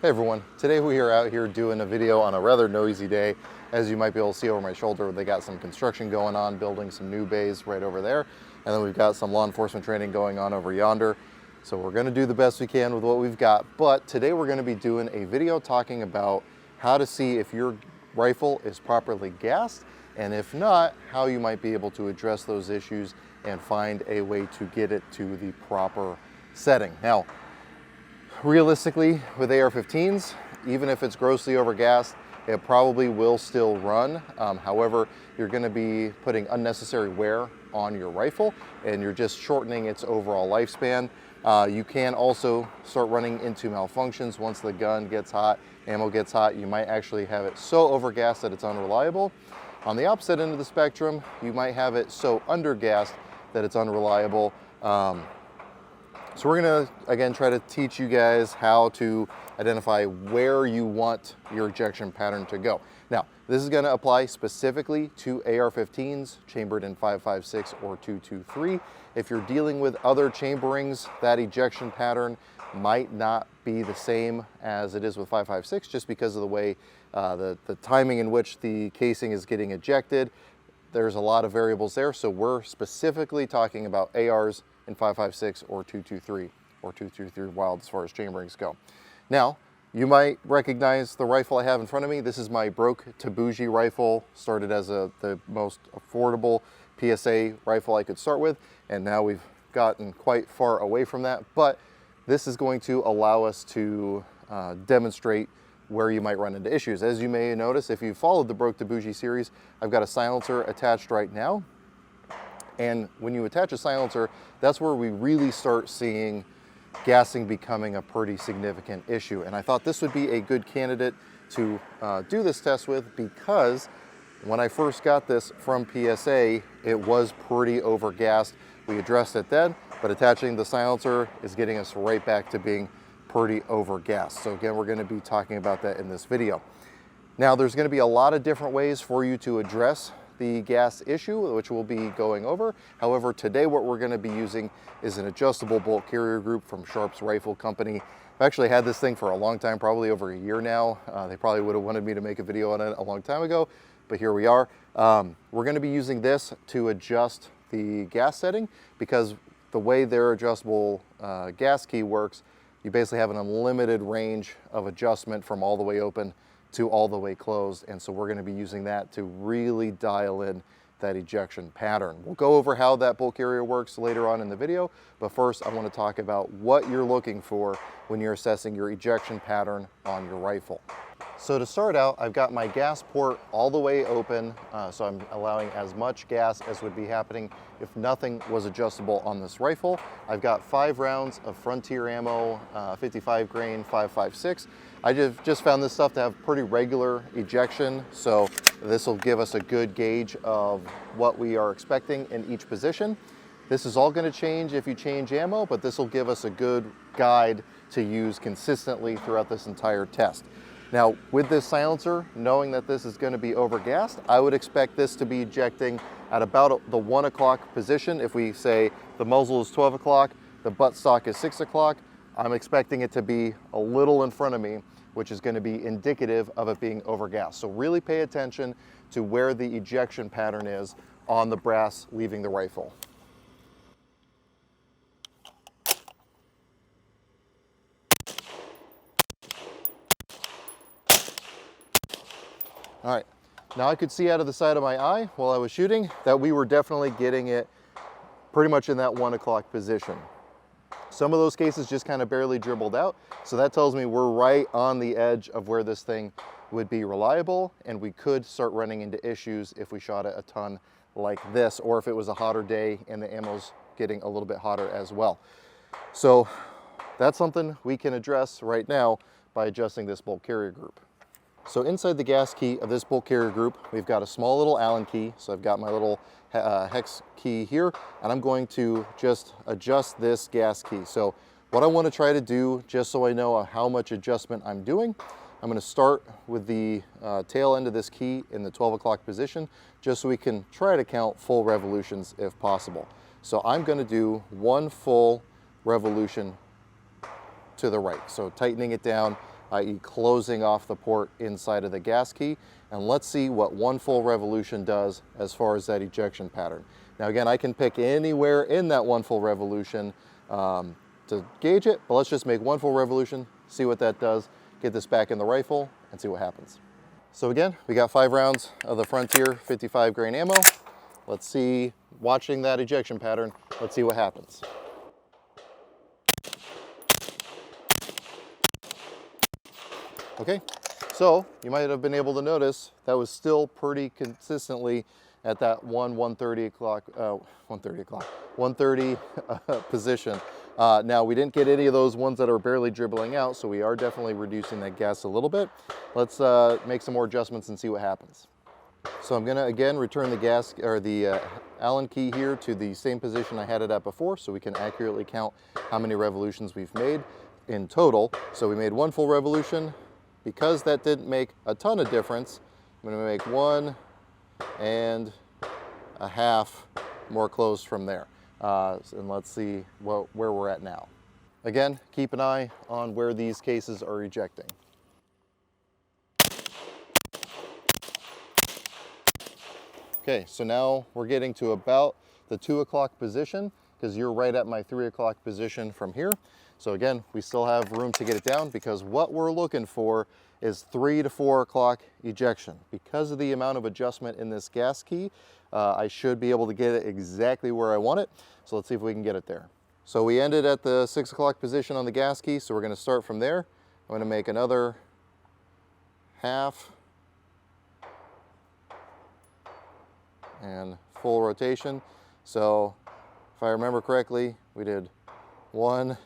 Hey everyone, today we are out here doing a video on a rather noisy day. As you might be able to see over my shoulder, they got some construction going on, building some new bays right over there. And then we've got some law enforcement training going on over yonder. So we're gonna do the best we can with what we've got. But today we're gonna be doing a video talking about how to see if your rifle is properly gassed, and if not, how you might be able to address those issues and find a way to get it to the proper setting. Now, realistically, with AR-15s, even if it's grossly overgassed, it probably will still run. However, you're going to be putting unnecessary wear on your rifle, and you're just shortening its overall lifespan. You can also start running into malfunctions once the gun gets hot, ammo gets hot. You might actually have it so overgassed that it's unreliable. On the opposite end of the spectrum, you might have it so undergassed that it's unreliable. So we're gonna, again, try to teach you guys how to identify where you want your ejection pattern to go. Now, this is gonna apply specifically to AR-15s chambered in 5.56 or 2.23. If you're dealing with other chamberings, that ejection pattern might not be the same as it is with 5.56 just because of the way the timing in which the casing is getting ejected. There's a lot of variables there, so we're specifically talking about ARs in 5.56 or 2.23 or 2.23 wild as far as chamberings go. Now, you might recognize the rifle I have in front of me. This is my broke to bougie rifle, started as the most affordable PSA rifle I could start with, and now we've gotten quite far away from that, but this is going to allow us to demonstrate where you might run into issues. As you may notice, if you followed the broke to bougie series, I've got a silencer attached right now. And when you attach a silencer, that's where we really start seeing gassing becoming a pretty significant issue. And I thought this would be a good candidate to do this test with, because when I first got this from PSA, it was pretty overgassed. We addressed it then, but attaching the silencer is getting us right back to being pretty overgassed. So again, we're going to be talking about that in this video. Now, there's going to be a lot of different ways for you to address the gas issue, which we'll be going over. However, today what we're going to be using is an adjustable bolt carrier group from Sharp's Rifle Company. I've actually had this thing for a long time, probably over a year now. They probably would have wanted me to make a video on it a long time ago, but here we are. We're going to be using this to adjust the gas setting, because the way their adjustable gas key works, you basically have an unlimited range of adjustment from all the way open to all the way closed. And so we're going to be using that to really dial in that ejection pattern. We'll go over how that bolt carrier works later on in the video, but first I want to talk about what you're looking for when you're assessing your ejection pattern on your rifle. So to start out, I've got my gas port all the way open, so I'm allowing as much gas as would be happening if nothing was adjustable on this rifle. I've got 5 rounds of Frontier ammo, 55 grain, 5.56. I just found this stuff to have pretty regular ejection, so this will give us a good gauge of what we are expecting in each position. This is all going to change if you change ammo, but this will give us a good guide to use consistently throughout this entire test. Now, with this silencer, knowing that this is going to be overgassed, I would expect this to be ejecting at about the 1 o'clock position. If we say the muzzle is 12 o'clock, the buttstock is 6 o'clock, I'm expecting it to be a little in front of me, which is going to be indicative of it being overgassed. So really pay attention to where the ejection pattern is on the brass leaving the rifle. All right, now I could see out of the side of my eye while I was shooting that we were definitely getting it pretty much in that 1 o'clock position. Some of those cases just kind of barely dribbled out, so that tells me we're right on the edge of where this thing would be reliable, and we could start running into issues if we shot it a ton like this, or if it was a hotter day and the ammo's getting a little bit hotter as well. So that's something we can address right now by adjusting this bolt carrier group. So inside the gas key of this bolt carrier group, we've got a small little Allen key. So I've got my little hex key here, and I'm going to just adjust this gas key. So what I want to try to do, just so I know how much adjustment I'm doing, I'm going to start with the tail end of this key in the 12 o'clock position, just so we can try to count full revolutions if possible. So I'm going to do 1 full revolution to the right. So tightening it down i.e. closing off the port inside of the gas key. And let's see what one full revolution does as far as that ejection pattern. Now again, I can pick anywhere in that one full revolution to gauge it, but let's just make one full revolution, see what that does, get this back in the rifle, and see what happens. So again, we got 5 rounds of the Frontier 55 grain ammo. Let's see, watching that ejection pattern, let's see what happens. Okay, so you might have been able to notice that was still pretty consistently at that 130 position. Now we didn't get any of those ones that are barely dribbling out, so we are definitely reducing that gas a little bit. Let's make some more adjustments and see what happens. So I'm gonna again return the gas or the Allen key here to the same position I had it at before, so we can accurately count how many revolutions we've made in total. So we made one full revolution. Because that didn't make a ton of difference, I'm gonna make 1.5 more closed from there. And let's see where we're at now. Again, keep an eye on where these cases are ejecting. Okay, so now we're getting to about the 2 o'clock position, because you're right at my 3 o'clock position from here. So again, we still have room to get it down, because what we're looking for is 3 to 4 o'clock ejection. Because of the amount of adjustment in this gas key, I should be able to get it exactly where I want it. So let's see if we can get it there. So we ended at the 6 o'clock position on the gas key, so we're gonna start from there. I'm gonna make another half and full rotation. So if I remember correctly, we did 1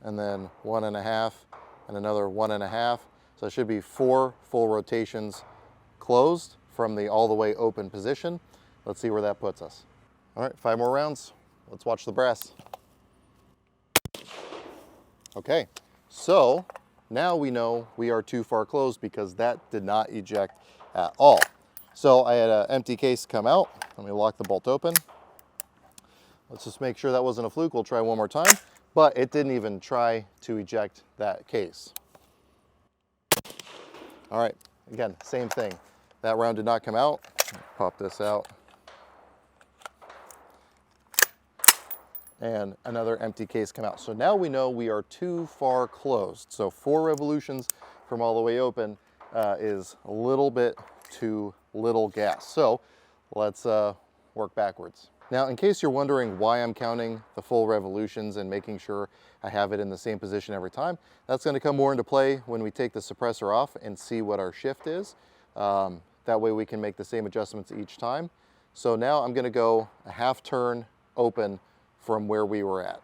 and then 1.5 and another 1.5. So it should be 4 full rotations closed from the all the way open position. Let's see where that puts us. All right, 5 more rounds. Let's watch the brass. Okay, so now we know we are too far closed because that did not eject at all. So I had an empty case come out. Let me lock the bolt open. Let's just make sure that wasn't a fluke. We'll try one more time, but it didn't even try to eject that case. All right, again, same thing. That round did not come out. Pop this out. And another empty case come out. So now we know we are too far closed. So 4 revolutions from all the way open is a little bit too little gas. So let's work backwards. Now, in case you're wondering why I'm counting the full revolutions and making sure I have it in the same position every time, that's going to come more into play when we take the suppressor off and see what our shift is. That way we can make the same adjustments each time. So now I'm going to go a half turn open from where we were at.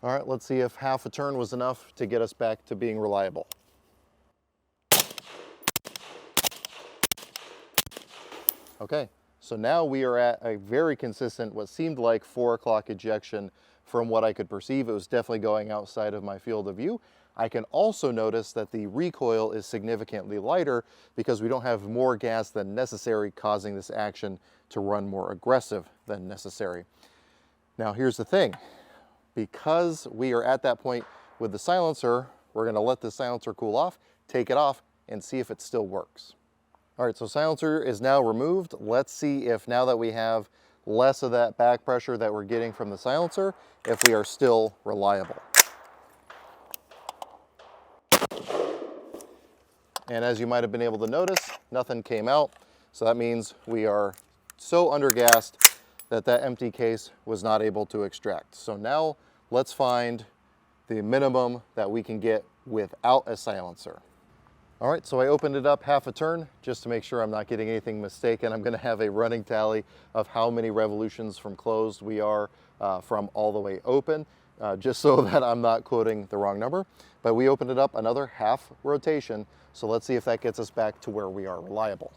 All right, let's see if half a turn was enough to get us back to being reliable. Okay. So now we are at a very consistent, what seemed like 4 o'clock ejection from what I could perceive. It was definitely going outside of my field of view. I can also notice that the recoil is significantly lighter because we don't have more gas than necessary, causing this action to run more aggressive than necessary. Now here's the thing. Because we are at that point with the silencer, we're gonna let the silencer cool off, take it off, and see if it still works. All right, so silencer is now removed. Let's see if now that we have less of that back pressure that we're getting from the silencer, if we are still reliable. And as you might have been able to notice, nothing came out. So that means we are so undergassed that that empty case was not able to extract. So now let's find the minimum that we can get without a silencer. All right, so I opened it up half a turn just to make sure I'm not getting anything mistaken. I'm gonna have a running tally of how many revolutions from closed we are from all the way open, just so that I'm not quoting the wrong number. But we opened it up another half rotation, so let's see if that gets us back to where we are reliable.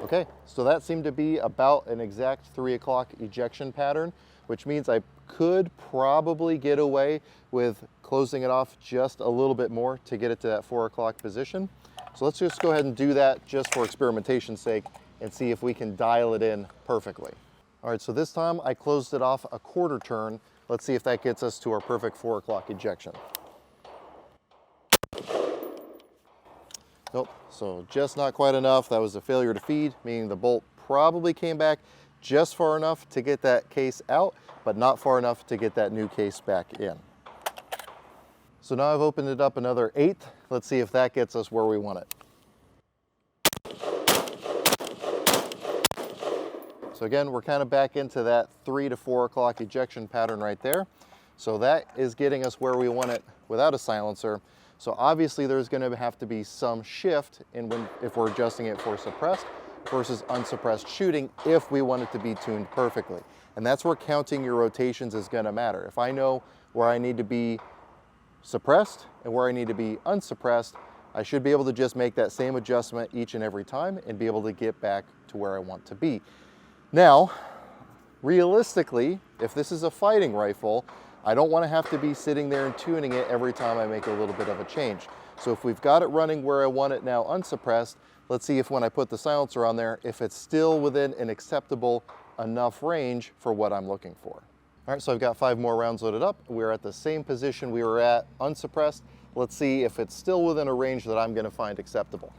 Okay, so that seemed to be about an exact 3 o'clock ejection pattern, which means I could probably get away with closing it off just a little bit more to get it to that 4 o'clock position. So let's just go ahead and do that just for experimentation's sake and see if we can dial it in perfectly. All right, so this time I closed it off a quarter turn Let's see if that gets us to our perfect 4 o'clock ejection. Nope, so just not quite enough. That was a failure to feed, meaning the bolt probably came back just far enough to get that case out, but not far enough to get that new case back in. So now I've opened it up another 1/8. Let's see if that gets us where we want it. So again, we're kind of back into that 3 to 4 o'clock ejection pattern right there. So that is getting us where we want it without a silencer. So obviously there's going to have to be some shift in if we're adjusting it for suppressed versus unsuppressed shooting if we want it to be tuned perfectly. And that's where counting your rotations is going to matter. If I know where I need to be suppressed and where I need to be unsuppressed, I should be able to just make that same adjustment each and every time and be able to get back to where I want to be. Now, realistically, if this is a fighting rifle, I don't want to have to be sitting there and tuning it every time I make a little bit of a change. So if we've got it running where I want it now unsuppressed, let's see if when I put the silencer on there, if it's still within an acceptable enough range for what I'm looking for. All right, so I've got 5 more rounds loaded up. We're at the same position we were at unsuppressed. Let's see if it's still within a range that I'm going to find acceptable.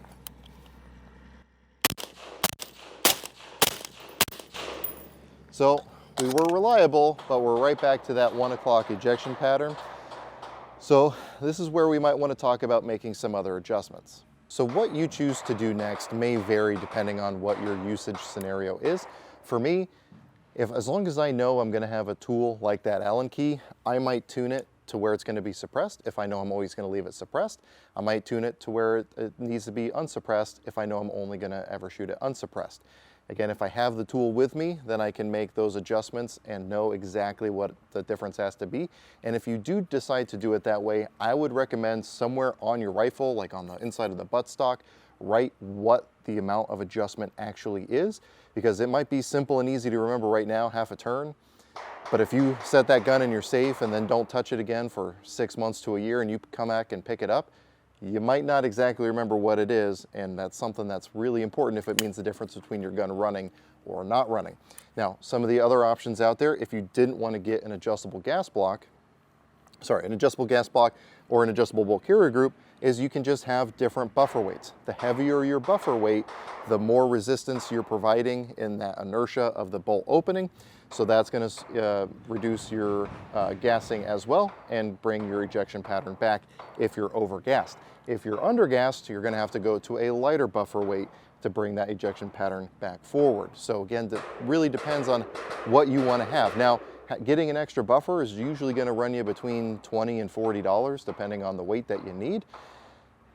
So we were reliable, but we're right back to that 1 o'clock ejection pattern. So this is where we might want to talk about making some other adjustments. So what you choose to do next may vary depending on what your usage scenario is. For me, as long as I know I'm going to have a tool like that Allen key, I might tune it to where it's going to be suppressed. If I know I'm always going to leave it suppressed, I might tune it to where it needs to be unsuppressed if I know I'm only going to ever shoot it unsuppressed. Again, if I have the tool with me, then I can make those adjustments and know exactly what the difference has to be. And if you do decide to do it that way, I would recommend somewhere on your rifle, like on the inside of the buttstock, write what the amount of adjustment actually is, because it might be simple and easy to remember right now, half a turn. But if you set that gun in your safe and then don't touch it again for 6 months to a year and you come back and pick it up, you might not exactly remember what it is, and that's something that's really important if it means the difference between your gun running or not running. Now, some of the other options out there, if you didn't want to get an adjustable gas block or an adjustable bolt carrier group, is you can just have different buffer weights. The heavier your buffer weight, the more resistance you're providing in that inertia of the bolt opening. So that's going to reduce your gassing as well and bring your ejection pattern back if you're overgassed. If you're undergassed, you're going to have to go to a lighter buffer weight to bring that ejection pattern back forward. So again, it really depends on what you want to have. Now, getting an extra buffer is usually going to run you between $20 and $40, depending on the weight that you need.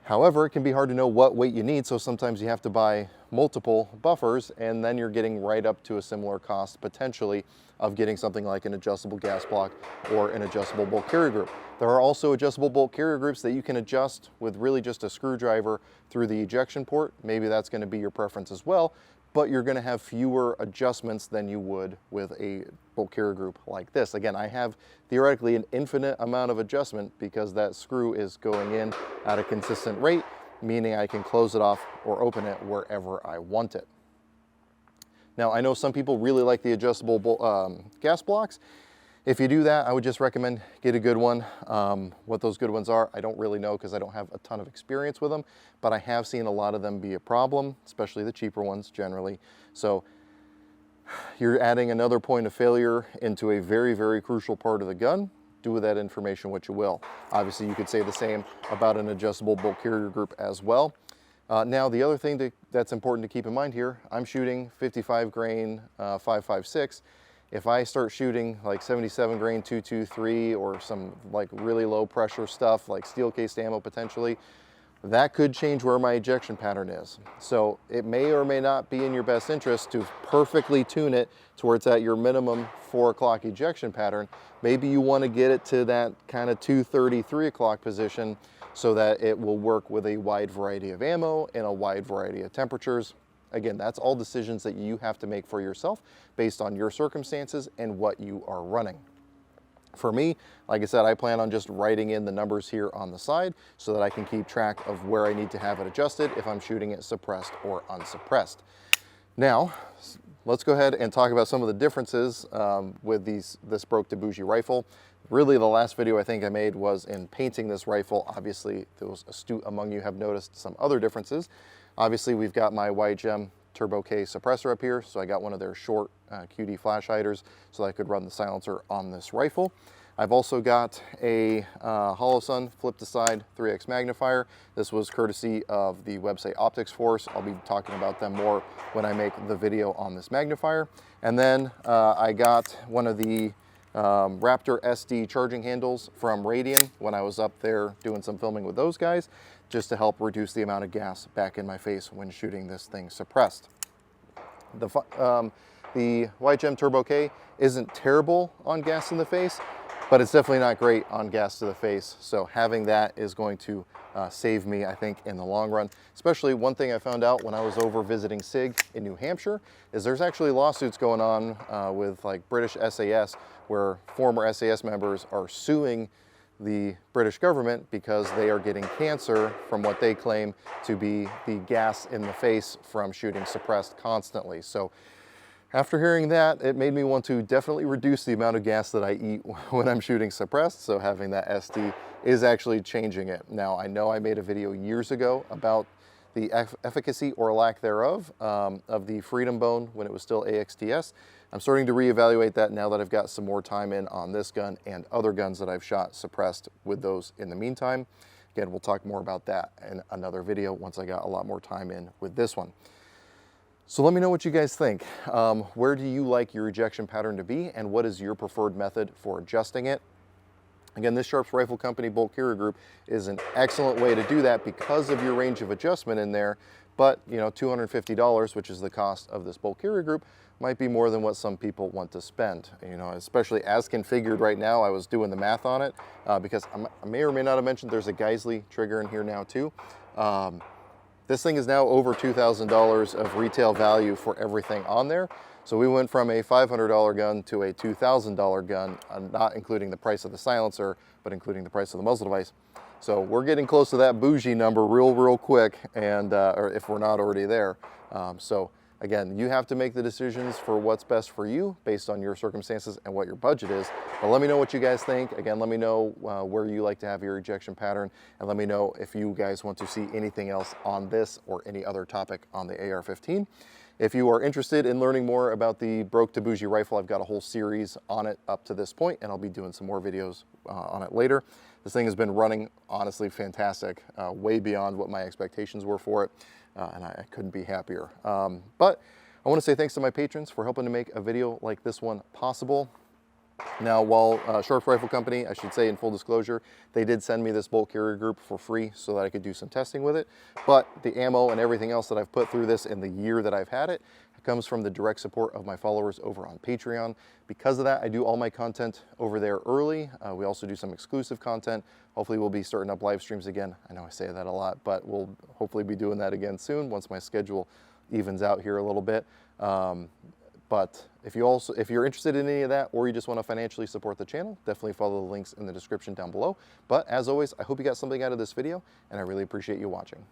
However, it can be hard to know what weight you need, so sometimes you have to buy multiple buffers, and then you're getting right up to a similar cost, potentially, of getting something like an adjustable gas block or an adjustable bolt carrier group. There are also adjustable bolt carrier groups that you can adjust with really just a screwdriver through the ejection port. Maybe that's going to be your preference as well, but you're going to have fewer adjustments than you would with a bolt carrier group like this. Again, I have theoretically an infinite amount of adjustment because that screw is going in at a consistent rate, meaning I can close it off or open it wherever I want it. Now, I know some people really like the adjustable gas blocks. If you do that, I would just recommend get a good one. What those good ones are, I don't really know because I don't have a ton of experience with them, but I have seen a lot of them be a problem, especially the cheaper ones generally. So you're adding another point of failure into a very, very crucial part of the gun. Do with that information what you will. Obviously, you could say the same about an adjustable bolt carrier group as well. Now, the other thing that's important to keep in mind here, I'm shooting 55 grain 5.56. If I start shooting like 77 grain 223 or some like really low pressure stuff like steel cased ammo potentially, that could change where my ejection pattern is. So it may or may not be in your best interest to perfectly tune it to where it's at your minimum 4 o'clock ejection pattern. Maybe you want to get it to that kind of 2:30, 3 o'clock position so that it will work with a wide variety of ammo and a wide variety of temperatures. Again, that's all decisions that you have to make for yourself based on your circumstances and what you are running. For me, like I said, I plan on just writing in the numbers here on the side so that I can keep track of where I need to have it adjusted if I'm shooting it suppressed or unsuppressed. Now, let's go ahead and talk about some of the differences with this broke to bougie rifle. Really, the last video I think I made was in painting this rifle. Obviously, those astute among you have noticed some other differences. Obviously, we've got my OreGear Turbo K suppressor up here, so I got one of their short QD flash hiders so that I could run the silencer on this rifle. I've also got a Holosun flip to side 3x magnifier. This was courtesy of the website Optics Force. I'll be talking about them more when I make the video on this magnifier. And then I got one of the Raptor SD charging handles from Radian when I was up there doing some filming with those guys, just to help reduce the amount of gas back in my face when shooting this thing suppressed. The OreGear Turbo K isn't terrible on gas in the face, but it's definitely not great on gas to the face. So having that is going to save me, I think, in the long run. Especially one thing I found out when I was over visiting SIG in New Hampshire is there's actually lawsuits going on with like British SAS, where former SAS members are suing the British government because they are getting cancer from what they claim to be the gas in the face from shooting suppressed constantly. So after hearing that, it made me want to definitely reduce the amount of gas that I eat when I'm shooting suppressed. So having that SD is actually changing it. Now, I know I made a video years ago about the efficacy or lack thereof of the Freedom Bone when it was still AXTS. I'm starting to reevaluate that now that I've got some more time in on this gun and other guns that I've shot suppressed with those in the meantime. Again, we'll talk more about that in another video once I got a lot more time in with this one. So let me know what you guys think. Where do you like your ejection pattern to be, and what is your preferred method for adjusting it? Again, this Sharps Rifle Company bolt carrier group is an excellent way to do that because of your range of adjustment in there. But, you know, $250, which is the cost of this bolt carrier group, might be more than what some people want to spend. You know, especially as configured right now. I was doing the math on it because I may or may not have mentioned there's a Geisley trigger in here now too. This thing is now over $2,000 of retail value for everything on there. So we went from a $500 gun to a $2,000 gun, not including the price of the silencer, but including the price of the muzzle device. So we're getting close to that bougie number real quick, and or if we're not already there. So again, you have to make the decisions for what's best for you based on your circumstances and what your budget is. But let me know what you guys think. Again, let me know where you like to have your ejection pattern, and let me know if you guys want to see anything else on this or any other topic on the AR-15. If you are interested in learning more about the broke to bougie rifle, I've got a whole series on it up to this point, and I'll be doing some more videos on it later. This thing has been running honestly fantastic, way beyond what my expectations were for it. And I couldn't be happier. But I want to say thanks to my patrons for helping to make a video like this one possible. Now, while Sharps Rifle Company, I should say in full disclosure, they did send me this bolt carrier group for free so that I could do some testing with it. But the ammo and everything else that I've put through this in the year that I've had it comes from the direct support of my followers over on Patreon. Because of that, I do all my content over there early. We also do some exclusive content. Hopefully we'll be starting up live streams again. I know I say that a lot, but we'll hopefully be doing that again soon once my schedule evens out here a little bit. But if you're interested in any of that, or you just want to financially support the channel, definitely follow the links in the description down below. But as always, I hope you got something out of this video, and I really appreciate you watching.